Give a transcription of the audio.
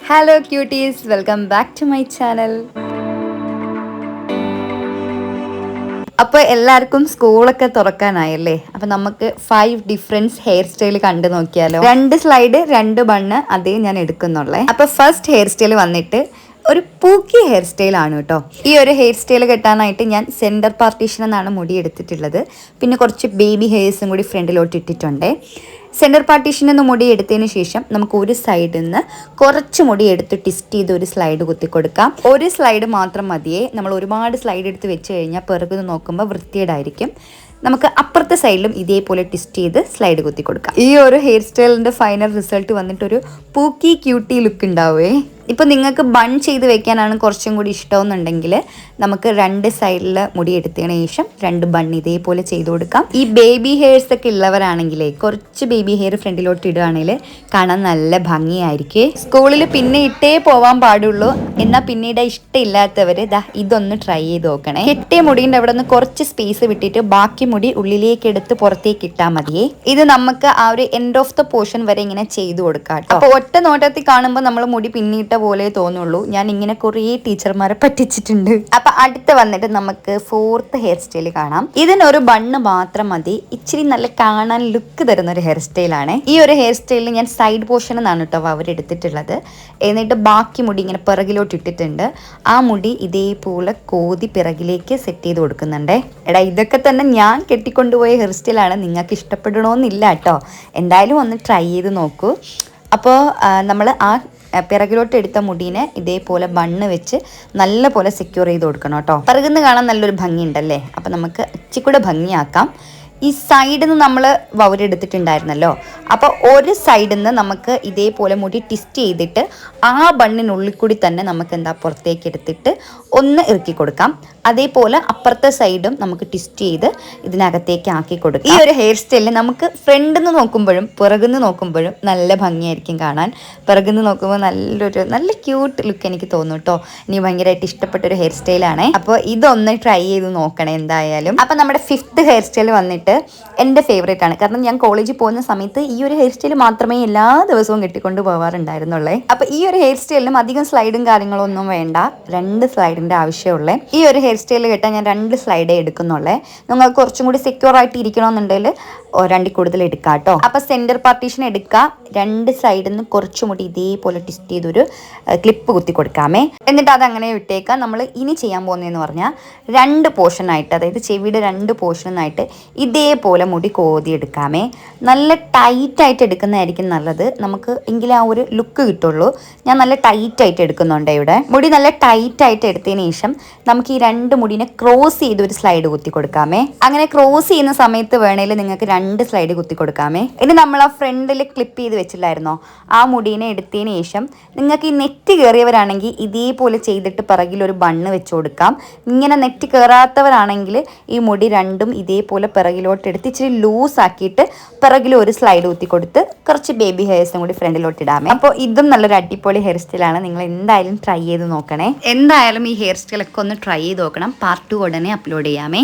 Hello cuties, welcome back to my channel. അപ്പോൾ എല്ലാവർക്കും സ്കൂളൊക്കെ തുറക്കാനായല്ലേ. അപ്പോൾ നമുക്ക് 5 ഡിഫറൻസ് ഹെയർ സ്റ്റൈൽ കണ്ടു നോക്കിയാലോ. 2 സ്ലൈഡ് 2 ബണ്ണ് അതേ ഞാൻ എടുക്കുന്നുള്ളേ. അപ്പോൾ ഫസ്റ്റ് ഹെയർ സ്റ്റൈൽ വന്നിട്ട് ഒരു പൂക്കി ഹെയർ സ്റ്റൈൽ ആണ് കേട്ടോ. ഈ ഒരു ഹെയർ സ്റ്റൈൽ കെട്ടാനായിട്ട് ഞാൻ സെൻറ്റർ പാർട്ടീഷൻ എന്നാണ് മുടി എടുത്തിട്ടുള്ളത്. പിന്നെ കുറച്ച് ബേബി ഹെയർസും കൂടി ഫ്രണ്ടിലോട്ട് ഇട്ടിട്ടുണ്ട്. സെൻറ്റർ പാർട്ടീഷനിൽ നിന്ന് മുടി എടുത്തതിന് ശേഷം നമുക്ക് ഒരു സൈഡിൽ നിന്ന് കുറച്ച് മുടി എടുത്ത് ട്വിസ്റ്റ് ചെയ്ത് ഒരു സ്ലൈഡ് കുത്തി കൊടുക്കാം. ഒരു സ്ലൈഡ് മാത്രം മതിയേ. നമ്മൾ ഒരുപാട് സ്ലൈഡ് എടുത്ത് വെച്ച് കഴിഞ്ഞാൽ പിറകുന്ന് നോക്കുമ്പോൾ വൃത്തികേടായിരിക്കും. നമുക്ക് അപ്പുറത്തെ സൈഡിലും ഇതേപോലെ ട്വിസ്റ്റ് ചെയ്ത് സ്ലൈഡ് കുത്തി കൊടുക്കാം. ഈ ഒരു ഹെയർ സ്റ്റൈലിൻ്റെ ഫൈനൽ റിസൾട്ട് വന്നിട്ടൊരു പൂക്കി ക്യൂട്ടി ലുക്ക് ഉണ്ടാവേ. ഇപ്പോൾ നിങ്ങൾക്ക് ബൺ ചെയ്ത് വെക്കാനാണ് കുറച്ചും കൂടി ഇഷ്ടമെന്നുണ്ടെങ്കിൽ നമുക്ക് 2 സൈഡിൽ മുടി എടുത്തതിന് ശേഷം 2 ബൺ ഇതേപോലെ ചെയ്ത് കൊടുക്കാം. ഈ ബേബി ഹെയർസ് ഒക്കെ ഉള്ളവരാണെങ്കിലേ കുറച്ച് ബേബി ഹെയർ ഫ്രണ്ടിലോട്ട് ഇടുകയാണെങ്കിൽ കാണാൻ നല്ല ഭംഗിയായിരിക്കും. സ്കൂളിൽ പിന്നെ ഇട്ടേ പോവാൻ പാടുള്ളൂ. എന്നാൽ പിന്നീട് ഇഷ്ടമില്ലാത്തവർ ഇതൊന്ന് ട്രൈ ചെയ്ത് നോക്കണേ. കെട്ടിയ മുടീൻ്റെ അവിടെ നിന്ന് കുറച്ച് സ്പേസ് വിട്ടിട്ട് ബാക്കി മുടി ഉള്ളിലേക്ക് എടുത്ത് പുറത്തേക്ക് ഇട്ടാൽ മതിയേ. ഇത് നമുക്ക് ആ ഒരു എൻഡ് ഓഫ് ദ പോർഷൻ വരെ ഇങ്ങനെ ചെയ്ത് കൊടുക്കാം. അപ്പോൾ ഒറ്റ നോട്ടത്തിൽ കാണുമ്പോൾ നമ്മൾ മുടി പിന്നിട്ട് പോലെ തോന്നുള്ളൂ. ഞാൻ ഇങ്ങനെ കുറേ ടീച്ചർമാരെ പറ്റിച്ചിട്ടുണ്ട്. അപ്പൊ അടുത്ത് വന്നിട്ട് നമുക്ക് 4th ഹെയർ സ്റ്റൈൽ കാണാം. ഇതിനൊരു ബണ്ണ് മാത്രം മതി. ഇച്ചിരി നല്ല കാണാൻ ലുക്ക് തരുന്ന ഒരു ഹെയർ സ്റ്റൈലാണ്. ഈ ഒരു ഹെയർ സ്റ്റൈലിൽ ഞാൻ സൈഡ് പോർഷൻ എന്നാണ് കേട്ടോ അവരെടുത്തിട്ടുള്ളത്. എന്നിട്ട് ബാക്കി മുടി ഇങ്ങനെ പിറകിലോട്ട് ഇട്ടിട്ടുണ്ട്. ആ മുടി ഇതേപോലെ കോതി പിറകിലേക്ക് സെറ്റ് ചെയ്ത് കൊടുക്കുന്നുണ്ട്. എടാ, ഇതൊക്കെ തന്നെ ഞാൻ കെട്ടിക്കൊണ്ടുപോയ ഹെയർ സ്റ്റൈലാണ്. നിങ്ങൾക്ക് ഇഷ്ടപ്പെടണമെന്നില്ല കേട്ടോ. എന്തായാലും ഒന്ന് ട്രൈ ചെയ്ത് നോക്കൂ. അപ്പോൾ നമ്മൾ ആ പിറകിലോട്ട് എടുത്ത മുടീനെ ഇതേപോലെ ബണ്ണ് വെച്ച് നല്ല പോലെ സെക്യൂർ ചെയ്ത് കൊടുക്കണം കേട്ടോ. പിറകുന്ന് കാണാൻ നല്ലൊരു ഭംഗിയുണ്ടല്ലേ. അപ്പം നമുക്ക് ഇച്ചിക്കൂടെ ഭംഗിയാക്കാം. ഈ സൈഡിൽ നിന്ന് നമ്മൾ വവരെടുത്തിട്ടുണ്ടായിരുന്നല്ലോ. അപ്പോൾ ഒരു സൈഡിൽ നിന്ന് നമുക്ക് ഇതേപോലെ മുടി ട്വിസ്റ്റ് ചെയ്തിട്ട് ആ ബണ്ണിനുള്ളിൽ കൂടി തന്നെ നമുക്ക് പുറത്തേക്ക് എടുത്തിട്ട് ഒന്ന് ഇറക്കി കൊടുക്കാം. അതേപോലെ അപ്പുറത്തെ സൈഡും നമുക്ക് ട്വിസ്റ്റ് ചെയ്ത് ഇതിനകത്തേക്ക് ആക്കി കൊടുക്കാം. ഈ ഒരു ഹെയർ സ്റ്റൈലിൽ നമുക്ക് ഫ്രണ്ടിൽ നിന്ന് നോക്കുമ്പോഴും പിറകുന്ന് നോക്കുമ്പോഴും നല്ല ഭംഗിയായിരിക്കും കാണാൻ. പിറകുന്ന് നോക്കുമ്പോൾ നല്ല ക്യൂട്ട് ലുക്ക് എനിക്ക് തോന്നും കേട്ടോ. എനിക്ക് ഭയങ്കരമായിട്ട് ഇഷ്ടപ്പെട്ടൊരു ഹെയർ സ്റ്റൈലാണ്. അപ്പോൾ ഇതൊന്ന് ട്രൈ ചെയ്ത് നോക്കണേ എന്തായാലും. അപ്പോൾ നമ്മുടെ 5th ഹെയർ സ്റ്റൈൽ വന്നിട്ട് എൻ്റെ ഫേവറേറ്റ് ആണ്. കാരണം ഞാൻ കോളേജിൽ പോകുന്ന സമയത്ത് ഈ ഒരു ഹെയർ സ്റ്റൈൽ മാത്രമേ എല്ലാ ദിവസവും കെട്ടിക്കൊണ്ട് പോകാറുണ്ടായിരുന്നുള്ളേ. അപ്പോൾ ഈ ഒരു ഹെയർ സ്റ്റൈലിനും അധികം സ്ലൈഡും കാര്യങ്ങളും ഒന്നും വേണ്ട. 2 സ്ലൈഡിൻ്റെ ആവശ്യമുള്ളേ. ഈ ഒരു ഹെയർ സ്റ്റൈൽ കെട്ടാൻ ഞാൻ 2 സ്ലൈഡേ എടുക്കുന്നുള്ളേ. നിങ്ങൾക്ക് കുറച്ചും കൂടി സെക്യൂർ ആയിട്ട് ഇരിക്കണമെന്നുണ്ടെങ്കിൽ 2 കൂടുതൽ എടുക്കാം കേട്ടോ. അപ്പോൾ സെൻറ്റർ പാർട്ടീഷൻ എടുക്കുക. 2 സൈഡിൽ നിന്ന് കുറച്ചും കൂടി ഇതേപോലെ ട്വിസ്റ്റ് ചെയ്തൊരു ക്ലിപ്പ് കുത്തി കൊടുക്കാമേ. എന്നിട്ട് അതങ്ങനെ വിട്ടേക്കാം. നമ്മൾ ഇനി ചെയ്യാൻ പോകുന്നതെന്ന് പറഞ്ഞാൽ 2 പോർഷനായിട്ട്, അതായത് ചെവിയുടെ 2 പോർഷനായിട്ട് ഇതേപോലെ മുടി കോതി എടുക്കാമേ. നല്ല ടൈറ്റായിട്ട് എടുക്കുന്നതായിരിക്കും നല്ലത്. നമുക്ക് എങ്കിലും ആ ഒരു ലുക്ക് കിട്ടുള്ളൂ. ഞാൻ നല്ല ടൈറ്റായിട്ട് എടുക്കുന്നുണ്ട്. ഇവിടെ മുടി നല്ല ടൈറ്റായിട്ട് എടുത്തതിന് ശേഷം നമുക്ക് ഈ 2 മുടിനെ ക്രോസ് ചെയ്ത് ഒരു സ്ലൈഡ് കുത്തി കൊടുക്കാമേ. അങ്ങനെ ക്രോസ് ചെയ്യുന്ന സമയത്ത് വേണേൽ നിങ്ങൾക്ക് 2 സ്ലൈഡ് കുത്തി കൊടുക്കാമേ. ഇനി നമ്മൾ ആ ഫ്രണ്ടിൽ ക്ലിപ്പ് ചെയ്ത് വെച്ചില്ലായിരുന്നോ, ആ മുടീനെ എടുത്തതിന് ശേഷം നിങ്ങൾക്ക് ഈ നെറ്റ് കയറിയവരാണെങ്കിൽ ഇതേപോലെ ചെയ്തിട്ട് പിറകിൽ ഒരു ബണ്ണ് വെച്ച് കൊടുക്കാം. ഇങ്ങനെ നെറ്റ് കയറാത്തവരാണെങ്കിൽ ഈ മുടി 2ഉം ഇതേപോലെ പിറകിലോട്ട് എടുത്ത് ഇച്ചിരി ലൂസ് ആക്കിയിട്ട് പിറകിൽ ഒരു സ്ലൈഡ് കുത്തി കൊടുത്ത് കുറച്ച് ബേബി ഹെയർസും കൂടി ഫ്രണ്ടിലോട്ട് ഇടാമേ. അപ്പോൾ ഇതും നല്ലൊരു അടിപൊളി ഹെയർ സ്റ്റൈലാണ്. നിങ്ങൾ എന്തായാലും ട്രൈ ചെയ്ത് നോക്കണേ. എന്തായാലും ഈ ഹെയർ സ്റ്റൈലൊക്കെ ഒന്ന് ട്രൈ ചെയ്ത് നോക്കണം. പാർട്ട് 2 ഉടനെ അപ്ലോഡ് ചെയ്യാമേ.